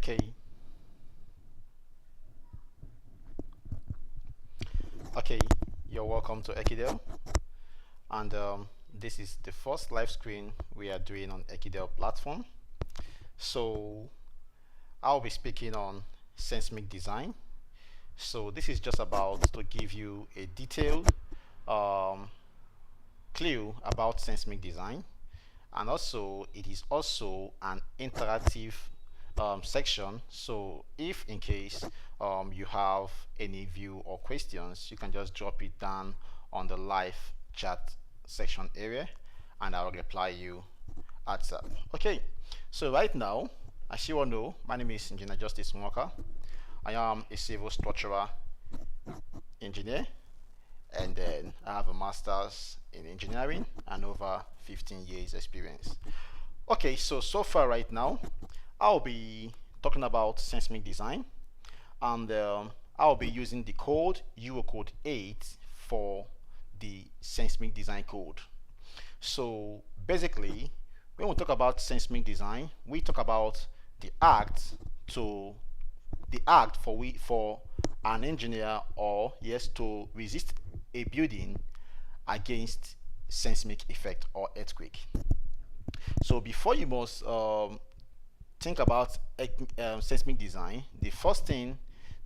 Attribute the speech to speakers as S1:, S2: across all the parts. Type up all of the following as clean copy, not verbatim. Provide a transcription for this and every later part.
S1: Okay. Okay, you're welcome to Ekidel, and this is the first live screen we are doing on Ekidel platform. So I'll be speaking on seismic design. So this is just about to give you a detailed clue about seismic design, and also it is also an interactive section. So if in case you have any view or questions, you can just drop it down on the live chat section area and I'll reply you at that. Okay, so right now, as you all know, my name is Engineer Justice Walker. I am a civil structural engineer, and then I have a master's in engineering and over 15 years experience. Okay, so far right now I'll be talking about seismic design, and I'll be using the code Eurocode 8 for the seismic design code. So basically, when we talk about seismic design, we talk about the act for an engineer, or yes, to resist a building against seismic effect or earthquake. So before you must think about seismic design, the first thing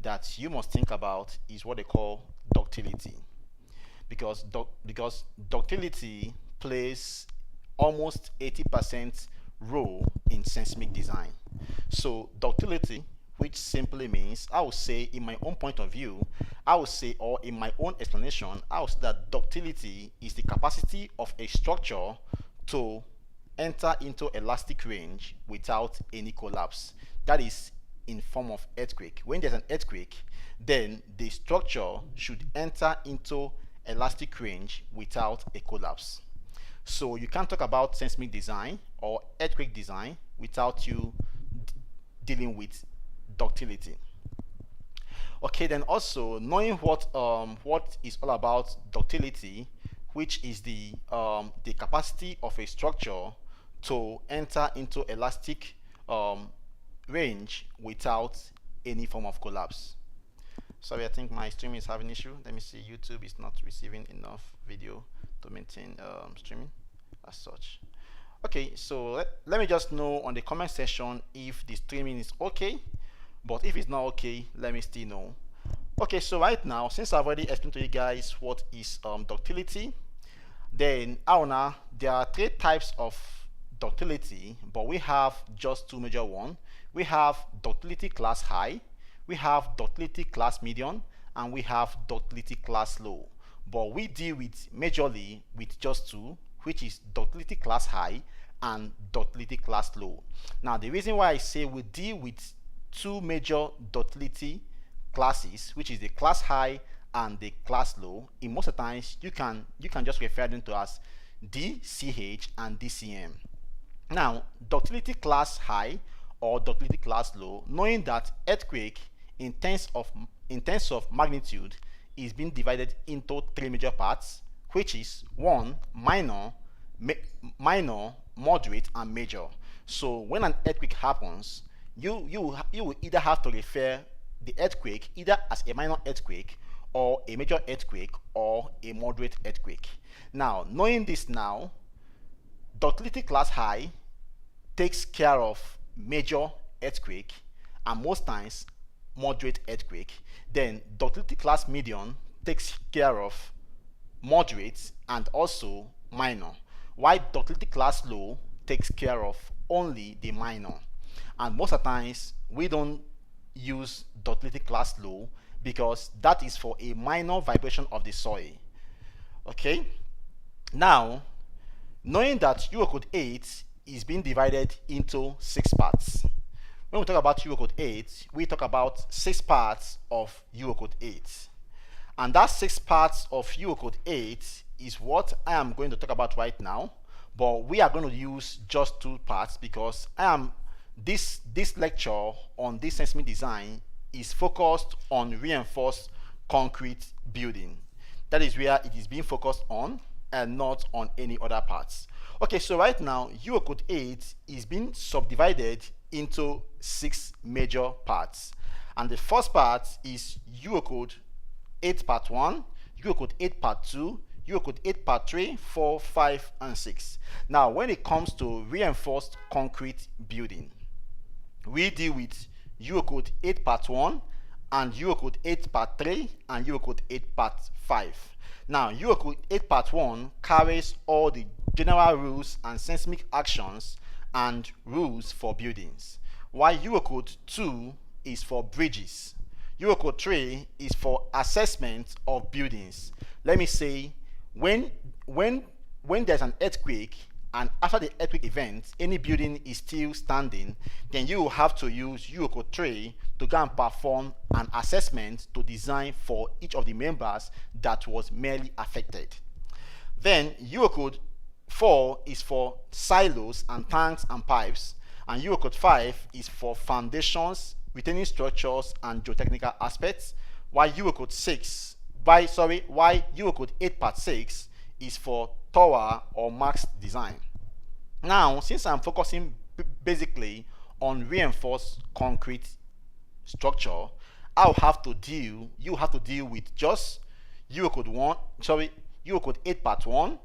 S1: that you must think about is what they call ductility, because ductility plays almost 80% role in seismic design. So ductility, which simply means, I would say, in my own point of view, I would say, or in my own explanation, I would say that ductility is the capacity of a structure to enter into elastic range without any collapse. That is in form of earthquake. When there's an earthquake, then the structure should enter into elastic range without a collapse. So you can't talk about seismic design or earthquake design without you dealing with ductility. Okay, then also knowing what is all about ductility, which is the capacity of a structure to enter into elastic range without any form of collapse. Sorry, I think my stream is having issue. Let me see. YouTube is not receiving enough video to maintain streaming as such. Okay, so let me just know on the comment section if the streaming is okay, but if it's not okay, let me still know. Okay, so right now, since I've already explained to you guys what is ductility, then there are three types of ductility, but we have just two major ones. We have ductility class high, we have ductility class medium, and we have ductility class low. But we deal with majorly with just two, which is ductility class high and ductility class low. Now the reason why I say we deal with two major ductility classes, which is the class high and the class low, in most of the times you can just refer them to as DCH and DCM. Now ductility class high or ductility class low, knowing that earthquake in terms of magnitude is being divided into three major parts, which is one, minor, moderate, and major. So when an earthquake happens, you will either have to refer the earthquake either as a minor earthquake or a major earthquake or a moderate earthquake. Now knowing this, now ductility class high takes care of major earthquake and most times moderate earthquake. Then ductility class medium takes care of moderate and also minor, while ductility class low takes care of only the minor. And most of the times we don't use ductility class low because that is for a minor vibration of the soil. Okay, now knowing that Eurocode 8 is being divided into 6 parts. When we talk about Eurocode 8, we talk about 6 parts of Eurocode 8. And that 6 parts of Eurocode 8 is what I am going to talk about right now. But we are going to use just 2 parts because this lecture on this seismic design is focused on reinforced concrete building. That is where it is being focused on and not on any other parts. Okay, so right now Eurocode 8 is being subdivided into 6 major parts, and the first part is Eurocode 8 part 1, Eurocode 8 part 2, Eurocode 8 part 3, 4, 5, and 6. Now, when it comes to reinforced concrete building, we deal with Eurocode 8 part 1 and Eurocode 8 part 3 and Eurocode 8 part 5. Now, Eurocode 8 part 1 carries all the general rules and seismic actions and rules for buildings, while Eurocode 2 is for bridges. Eurocode 3 is for assessment of buildings. Let me say, when there's an earthquake and after the earthquake event any building is still standing, then you will have to use Eurocode 3 to go and perform an assessment to design for each of the members that was merely affected. Then Eurocode 4 is for silos and tanks and pipes, and Eurocode 5 is for foundations, retaining structures, and geotechnical aspects, while Eurocode 8 part 6 is for tower or max design. Now, since I'm focusing basically on reinforced concrete structure, you have to deal with just Eurocode 8 part 1,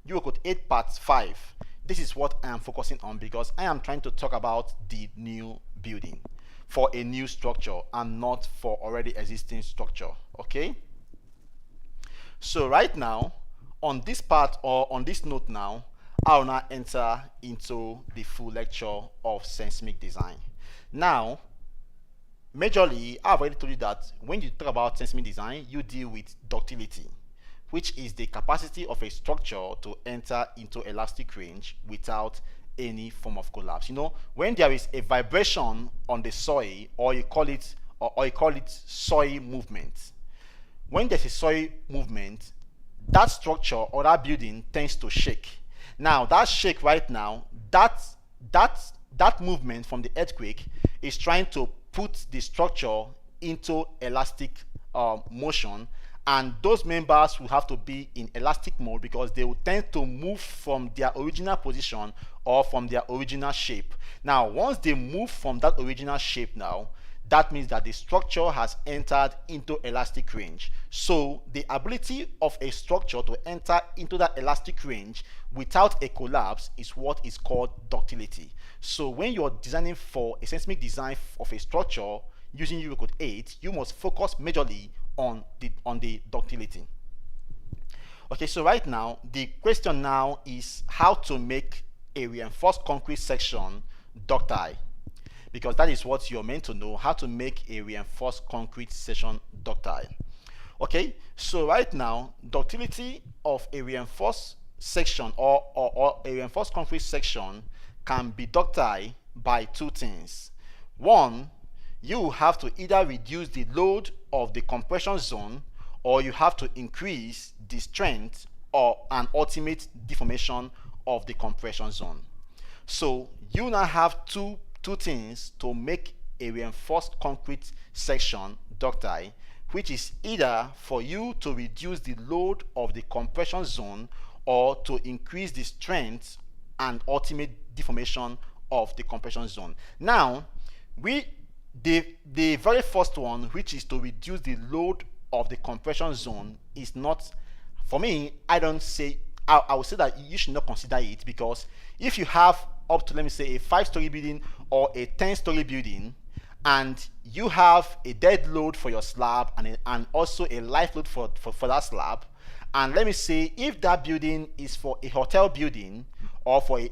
S1: Eurocode 8 part 5. This is what I am focusing on because I am trying to talk about the new building for a new structure and not for already existing structure. Okay, so right now on this part, or on this note now, I'll now enter into the full lecture of seismic design. Now, majorly, I've already told you that when you talk about seismic design, you deal with ductility, which is the capacity of a structure to enter into elastic range without any form of collapse. You know, when there is a vibration on the soil, or you call it soil movement. When there's a soil movement, that structure or that building tends to shake. Now, that shake right now, that movement from the earthquake is trying to put the structure into elastic motion, and those members will have to be in elastic mode because they will tend to move from their original position or from their original shape. Now, once they move from that original shape now, that means that the structure has entered into elastic range. So the ability of a structure to enter into that elastic range without a collapse is what is called ductility. So when you're designing for a seismic design of a structure using Eurocode 8, you must focus majorly on the ductility. Okay, so right now the question now is how to make a reinforced concrete section ductile, because that is what you're meant to know, how to make a reinforced concrete section ductile. Okay, so right now ductility of a reinforced section or a reinforced concrete section can be ductile by two things. One, you have to either reduce the load of the compression zone, or you have to increase the strength or an ultimate deformation of the compression zone. So you now have two things to make a reinforced concrete section ductile, which is either for you to reduce the load of the compression zone or to increase the strength and ultimate deformation of the compression zone. Now, the very first one, which is to reduce the load of the compression zone, is not, for me, I would say that you should not consider it, because if you have up to, let me say, a 5-story building or a 10-story building, and you have a dead load for your slab and also a life load for that slab, and let me say if that building is for a hotel building or for a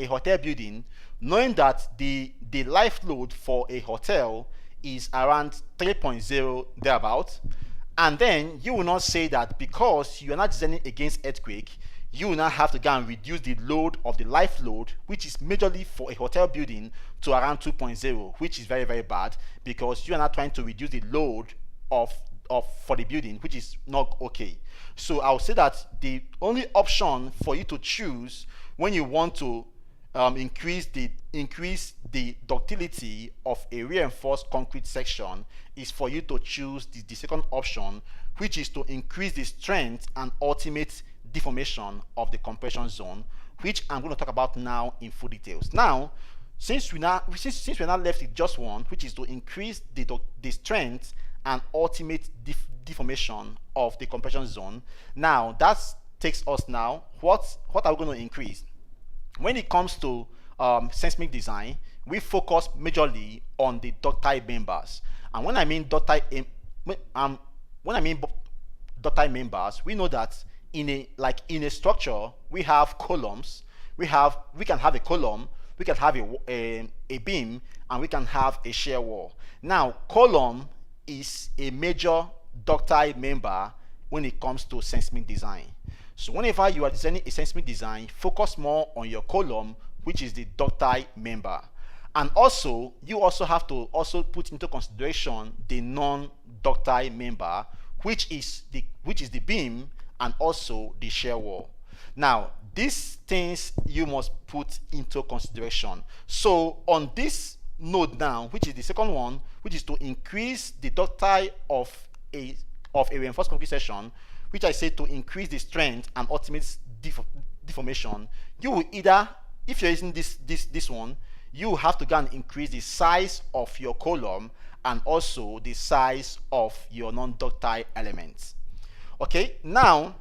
S1: hotel building, knowing that the life load for a hotel is around 3.0 thereabout, and then you will not say that because you are not designing against earthquake, you will now have to go and reduce the load of the life load, which is majorly for a hotel building, to around 2.0, which is very, very bad, because you are not trying to reduce the load for the building, which is not okay. So I would say that the only option for you to choose when you want to increase the ductility of a reinforced concrete section is for you to choose the second option, which is to increase the strength and ultimate deformation of the compression zone, which I'm going to talk about now in full details. Now, since we're now left with just one, which is to increase the strength and ultimate deformation of the compression zone, now that takes us now, what are we going to increase? When it comes to seismic design, we focus majorly on the ductile members. And when I mean ductile members, we know that in a structure we have columns. We can have a column, we can have a beam, and we can have a shear wall. Now, column is a major ductile member when it comes to seismic design. So whenever you are designing a seismic design, focus more on your column, which is the ductile member. And also, you also have to also put into consideration the non-ductile member, which is the beam and also the shear wall. Now, these things you must put into consideration. So on this node now, which is the second one, which is to increase the ductile of a reinforced concrete section, which I say to increase the strength and ultimate deformation, you will either, if you're using this one, you have to go and increase the size of your column and also the size of your non-ductile elements. Okay, now,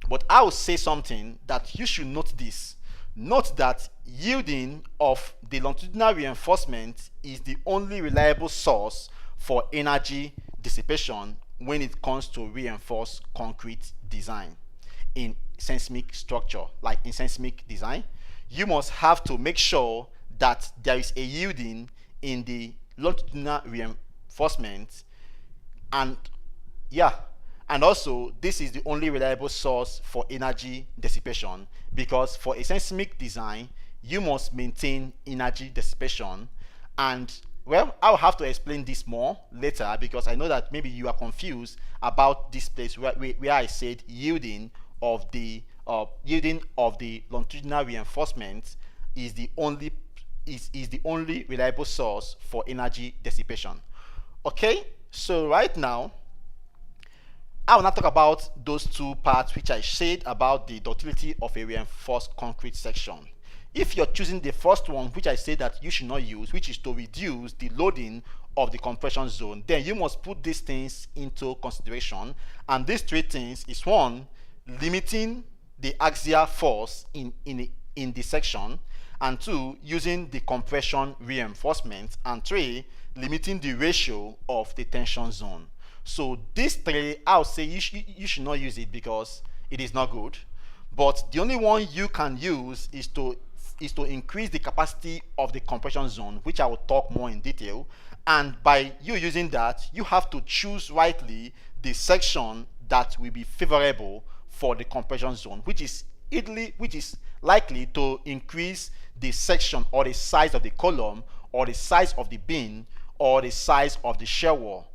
S1: but I will say something that you should note this. Note that yielding of the longitudinal reinforcement is the only reliable source for energy dissipation when it comes to reinforced concrete design. In seismic structure, like in seismic design, you must have to make sure that there is a yielding in the longitudinal reinforcement, and also this is the only reliable source for energy dissipation, because for a seismic design you must maintain energy dissipation. And well, I'll have to explain this more later, because I know that maybe you are confused about this place where I said yielding of the longitudinal reinforcement is the only reliable source for energy dissipation. Okay, so right now I will not talk about those two parts which I said about the ductility of a reinforced concrete section. If you're choosing the first one, which I say that you should not use, which is to reduce the loading of the compression zone, then you must put these things into consideration. And these three things is: one, limiting the axial force in the section; and two, using the compression reinforcement; and three, limiting the ratio of the tension zone. So these three, I'll say you should not use it because it is not good. But the only one you can use is to increase the capacity of the compression zone, which I will talk more in detail. And by you using that, you have to choose rightly the section that will be favorable for the compression zone, which is likely to increase the section or the size of the column or the size of the beam or the size of the shear wall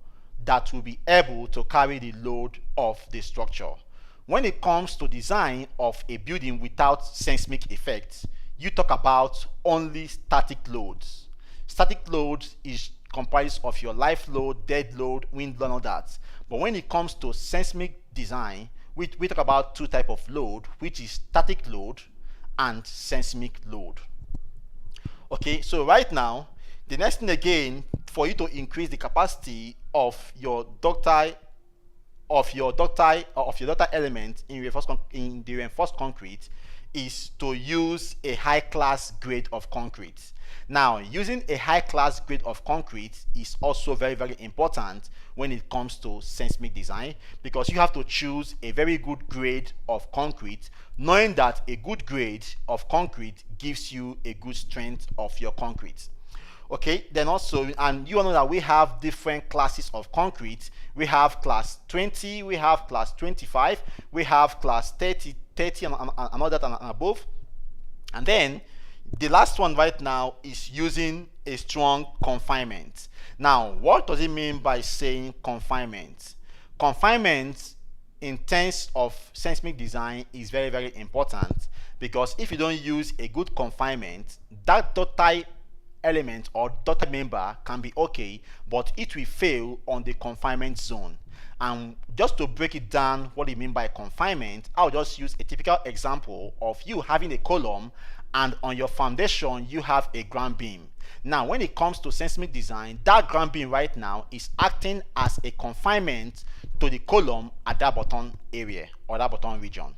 S1: that will be able to carry the load of the structure. When it comes to design of a building without seismic effects, you talk about only static loads. Static loads is comprised of your life load, dead load, wind load, and all that. But when it comes to seismic design, we talk about two types of load, which is static load and seismic load. Okay, so right now, the next thing again, for you to increase the capacity of your ductile element in the reinforced concrete is to use a high class grade of concrete. Now, using a high class grade of concrete is also very, very important when it comes to seismic design, because you have to choose a very good grade of concrete, knowing that a good grade of concrete gives you a good strength of your concrete. Okay, then also, and you know that we have different classes of concrete. We have class 20, we have class 25, we have class 30 and all that and above. And then the last one right now is using a strong confinement. Now, what does it mean by saying confinement? Confinement in terms of seismic design is very, very important, because if you don't use a good confinement, that ductile element or ductile member can be okay, but it will fail on the confinement zone. And just to break it down, what you mean by confinement, I'll just use a typical example of you having a column and on your foundation you have a ground beam. Now when it comes to seismic design, that ground beam right now is acting as a confinement to the column at that bottom area or that bottom region.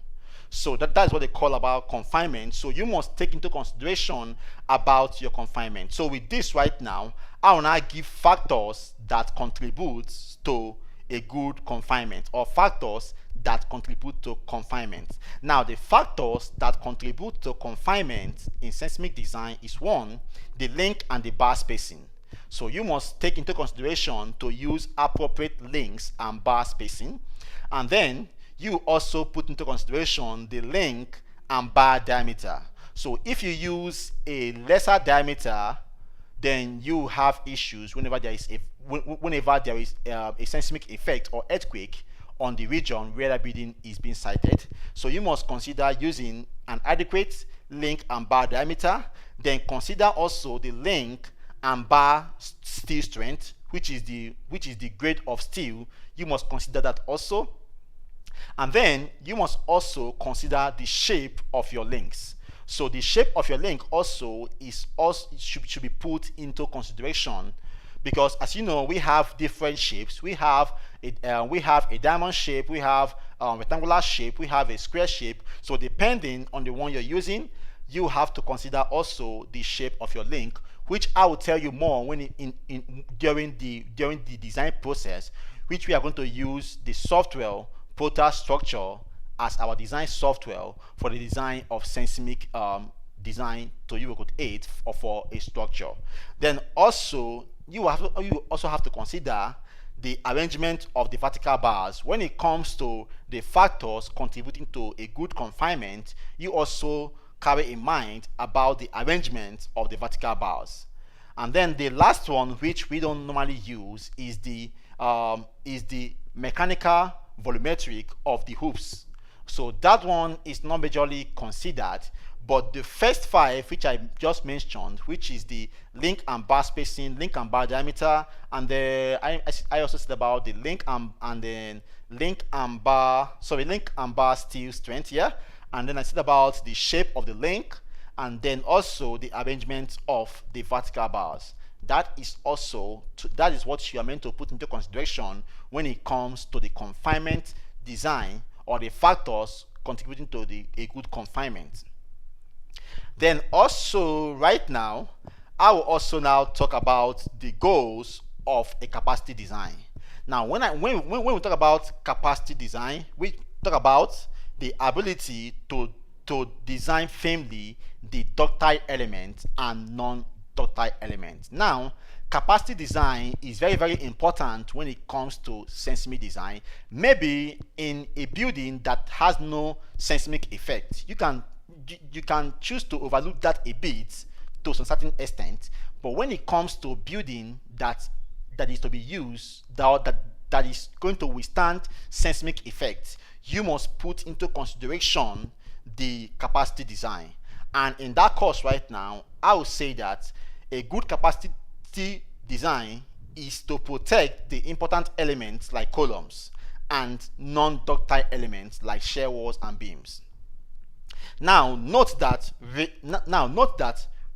S1: So that's what they call about confinement. So you must take into consideration about your confinement. So with this right now, I will now give factors that contribute to a good confinement, or factors that contribute to confinement. Now the factors that contribute to confinement in seismic design is one, the link and the bar spacing. So you must take into consideration to use appropriate links and bar spacing. And then you also put into consideration the link and bar diameter. So if you use a lesser diameter, then you have issues whenever there is a seismic effect or earthquake on the region where the building is being sited. So you must consider using an adequate link and bar diameter. Then consider also the link and bar steel strength, which is the grade of steel. You must consider that also. And then you must also consider the shape of your links. So the shape of your link also should be put into consideration, because as you know, we have different shapes. We have a diamond shape, we have rectangular shape, we have a square shape. So depending on the one you're using, you have to consider also the shape of your link, which I will tell you more when during the design process, which we are going to use the software Protastructure as our design software for the design of seismic design to Eurocode 8 or for a structure. Then also you also have to consider the arrangement of the vertical bars. When it comes to the factors contributing to a good confinement, you also carry in mind about the arrangement of the vertical bars. And then the last one, which we don't normally use, is the mechanical volumetric of the hoops. So that one is not majorly considered, but the first five which I just mentioned, which is the link and bar spacing, link and bar diameter, and I also said about the link and bar steel strength here, and then I said about the shape of the link, and then also the arrangement of the vertical bars. That is what you are meant to put into consideration when it comes to the confinement design, or the factors contributing to a good confinement. Then also right now, I will also now talk about the goals of a capacity design. Now when we talk about capacity design, we talk about the ability to design firmly the ductile elements and non-ductile elements. Now capacity design is very, very important when it comes to seismic design. Maybe in a building that has no seismic effect, you can choose to overlook that a bit to some certain extent. But when it comes to building that is to be used, that is going to withstand seismic effects, you must put into consideration the capacity design. And in that course right now, I would say that a good capacity design is to protect the important elements like columns and non-ductile elements like shear walls and beams. Now note that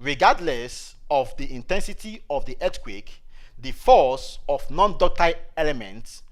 S1: regardless of the intensity of the earthquake, the force of non-ductile elements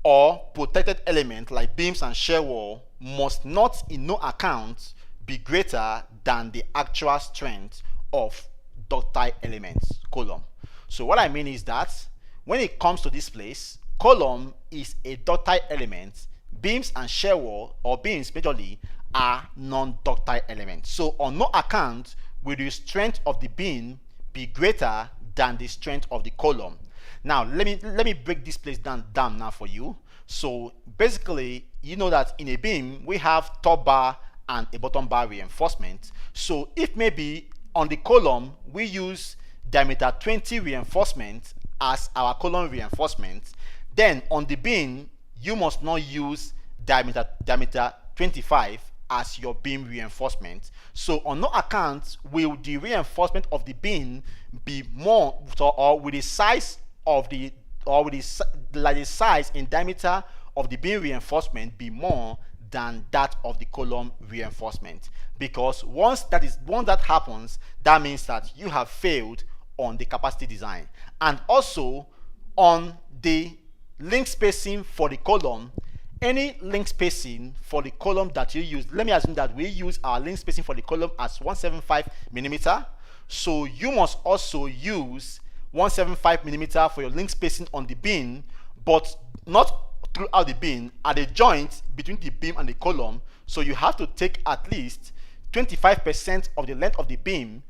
S1: or protected elements like beams and shear wall must not in no account be greater than the actual strength of ductile elements, column. So what I mean is that when it comes to this place, column is a ductile element, beams and shear wall or beams majorly are non-ductile elements. So on no account will the strength of the beam be greater than the strength of the column. Now let me break this place down now for you. So basically, you know that in a beam we have top bar and a bottom bar reinforcement. So if maybe on the column we use diameter 20 reinforcement as our column reinforcement, then on the beam you must not use diameter 25 as your beam reinforcement. So on no account will the reinforcement of the beam be more, or will the size of the or will like the size in diameter of the beam reinforcement be more than that of the column reinforcement? Because once that happens, that means that you have failed on the capacity design. And also on the link spacing for the column, any link spacing for the column that you use, let me assume that we use our link spacing for the column as 175 millimeter. So you must also use 175 millimeter for your link spacing on the beam, but not throughout the beam, at the joint between the beam and the column. So you have to take at least 25% of the length of the beam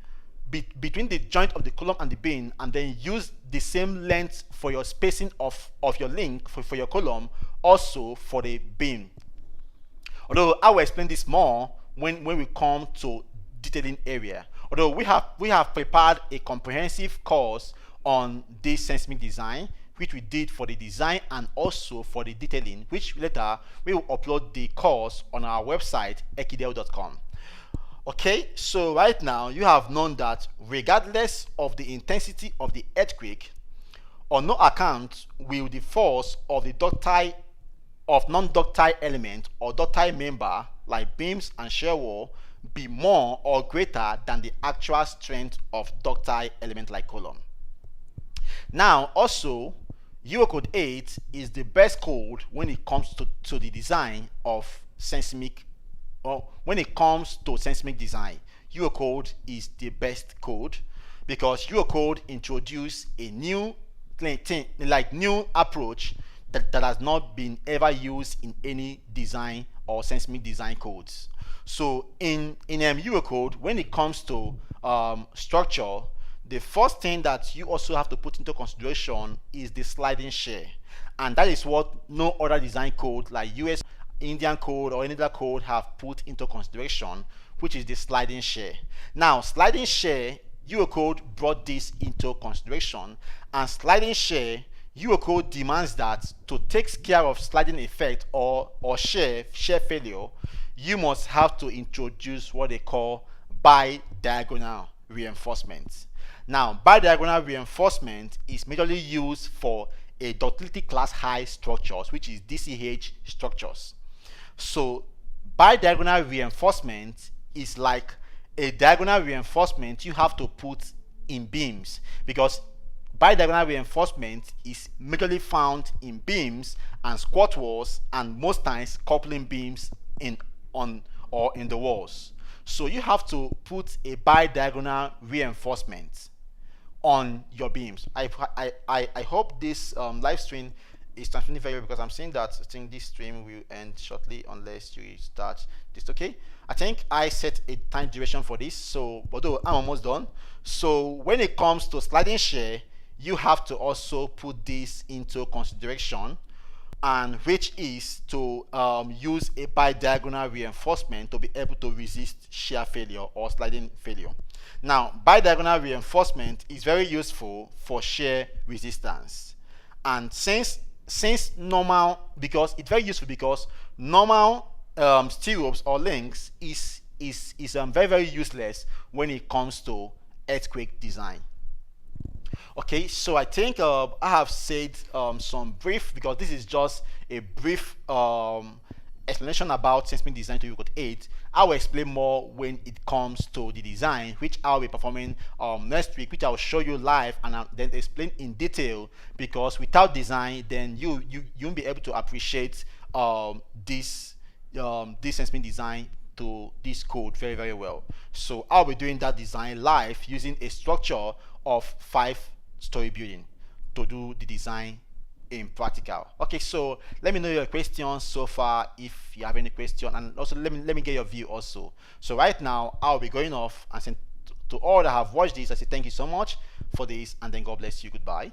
S1: between the joint of the column and the beam, and then use the same length for your spacing of your link for your column also for the beam. Although I will explain this more when we come to detailing area. Although we have prepared a comprehensive course on this seismic design, which we did for the design and also for the detailing, which later we will upload the course on our website ekidel.com. Okay, so right now you have known that regardless of the intensity of the earthquake, on no account will the force of the non-ductile element or ductile member like beams and shear wall be more or greater than the actual strength of ductile element like column. Now also, Eurocode 8 is the best code when it comes to the design of seismic, or when it comes to seismic design. Eurocode is the best code because Eurocode introduced a new new approach that has not been ever used in any design or seismic design codes. So in Eurocode, when it comes to structure, the first thing that you also have to put into consideration is the sliding shear, and that is what no other design code like US, Indian code, or any other code have put into consideration, which is the sliding shear. Now, sliding shear, Eurocode brought this into consideration, and sliding shear, Eurocode demands that to take care of sliding effect or shear failure, you must have to introduce what they call bidiagonal reinforcement. Now, bidiagonal reinforcement is majorly used for a ductility class high structures, which is DCH structures. So bidiagonal reinforcement is like a diagonal reinforcement you have to put in beams, because bidiagonal reinforcement is majorly found in beams and squat walls, and most times coupling beams in the walls. So you have to put a bidiagonal reinforcement on your beams. I hope this live stream is transmitting very well, because I'm seeing that I think this stream will end shortly unless you start this. Okay, I think I set a time duration for this, so although I'm almost done. So when it comes to sliding shear, you have to also put this into consideration, and which is to use a bidiagonal reinforcement to be able to resist shear failure or sliding failure. Now, bidiagonal reinforcement is very useful for shear resistance, and since normal, because it's very useful because normal steel ropes or links is very useless when it comes to earthquake design. Okay, so I think I have said some brief, because this is just a brief explanation about seismic design to Eurocode 8. I will explain more when it comes to the design, which I will be performing next week, which I will show you live and then explain in detail, because without design, then you won't be able to appreciate this seismic design to this code very well. So I'll be doing that design live using a structure of 5-story building to do the design in practical. Okay, so let me know your questions so far if you have any question, and also let me get your view also. So right now I'll be going off and saying to all that have watched this, I say thank you so much for this, and then God bless you. Goodbye.